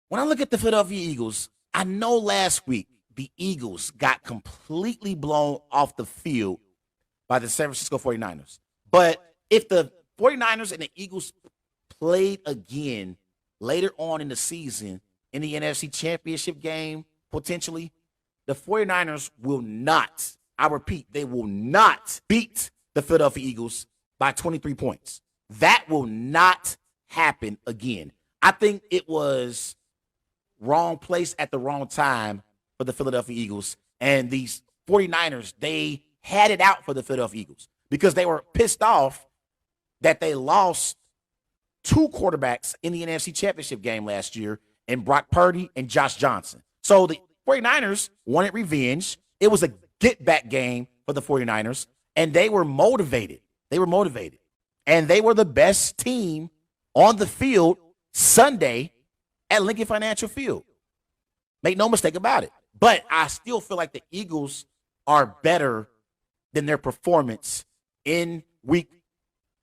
When I look at the Philadelphia Eagles, I know last week the Eagles got completely blown off the field by the San Francisco 49ers. But if the 49ers and the Eagles played again later on in the season in the NFC Championship game, potentially, the 49ers will not, I repeat, they will not beat the Philadelphia Eagles by 23 points. That will not happen again. I think it was wrong place at the wrong time for the Philadelphia Eagles. And these 49ers, they had it out for the Philadelphia Eagles because they were pissed off that they lost two quarterbacks in the NFC Championship game last year in Brock Purdy and Josh Johnson. So the 49ers wanted revenge. It was a get-back game for the 49ers, and they were motivated. And they were the best team on the field Sunday at Lincoln Financial Field. Make no mistake about it. But I still feel like the Eagles are better than their performance in week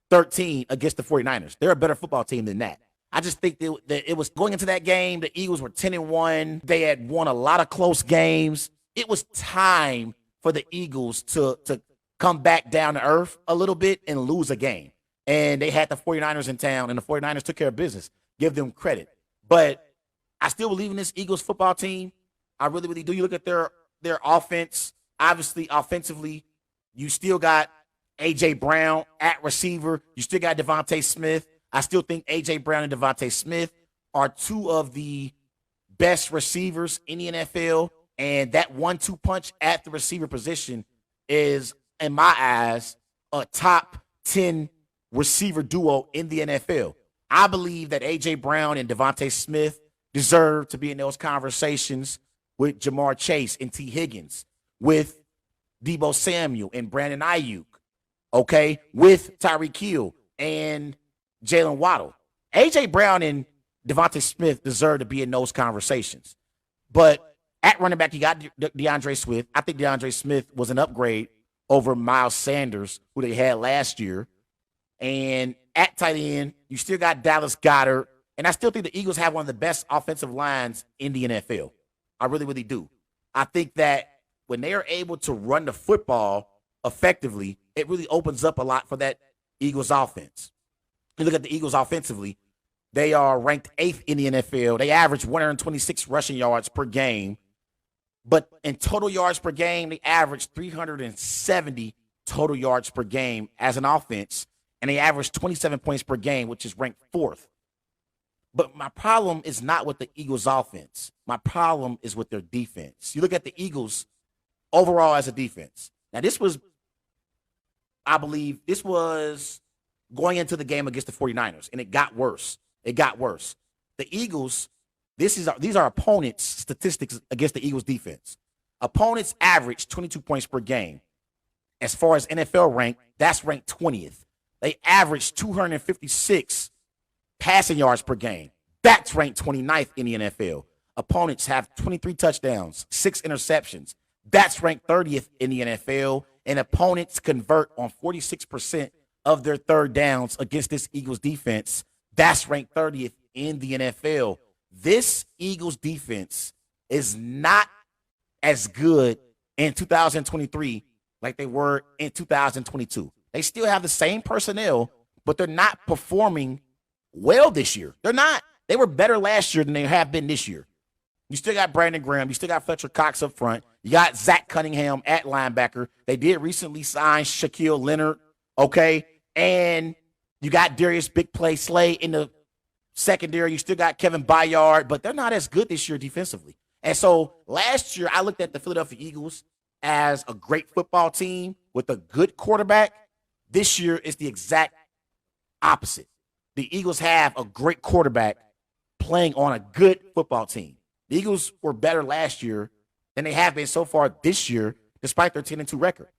13 against the 49ers. They're a better football team than that. I just think that it was going into that game, the Eagles were 10-1. They had won a lot of close games. It was time for the Eagles to come back down to earth a little bit and lose a game. And they had the 49ers in town, and the 49ers took care of business. Give them credit. But I still believe in this Eagles football team. I really, really do. You look at their offense. Obviously, offensively, you still got A.J. Brown at receiver. You still got Devontae Smith. I still think A.J. Brown and Devontae Smith are two of the best receivers in the NFL. And that 1-2 punch at the receiver position is, in my eyes, a top 10 receiver duo in the NFL. I believe that A.J. Brown and Devontae Smith deserve to be in those conversations with Jamar Chase and T. Higgins, with Deebo Samuel and Brandon Ayuk, okay, with Tyreek Hill and Jalen Waddle. A.J. Brown and Devontae Smith deserve to be in those conversations. But at running back, you got DeAndre Swift. I think DeAndre Smith was an upgrade over Miles Sanders, who they had last year. And at tight end, you still got Dallas Goedert. And I still think the Eagles have one of the best offensive lines in the NFL. I really, really do. I think that when they are able to run the football effectively, it really opens up a lot for that Eagles offense. You look at the Eagles offensively, they are ranked 8th in the NFL. They average 126 rushing yards per game. But in total yards per game, they average 370 total yards per game as an offense. And they average 27 points per game, which is ranked 4th. But my problem is not with the Eagles' offense. My problem is with their defense. You look at the Eagles overall as a defense. Now, I believe this was going into the game against the 49ers, and it got worse. The Eagles, these are opponents' statistics against the Eagles' defense. Opponents average 22 points per game. As far as NFL rank, that's ranked 20th. They average 256 passing yards per game. That's ranked 29th in the NFL. Opponents have 23 touchdowns, 6 interceptions. That's ranked 30th in the NFL. And opponents convert on 46% of their third downs against this Eagles defense. That's ranked 30th in the NFL. This Eagles defense is not as good in 2023 like they were in 2022. They still have the same personnel, but they're not performing well this year. They're not. They were better last year than they have been this year. You still got Brandon Graham. You still got Fletcher Cox up front. You got Zach Cunningham at linebacker. They did recently sign Shaquille Leonard, okay? And you got Darius Big Play Slay in the secondary. You still got Kevin Byard, but they're not as good this year defensively. And so last year, I looked at the Philadelphia Eagles as a great football team with a good quarterback. This year is the exact opposite. The Eagles have a great quarterback playing on a good football team. The Eagles were better last year than they have been so far this year, despite their 10-2 record.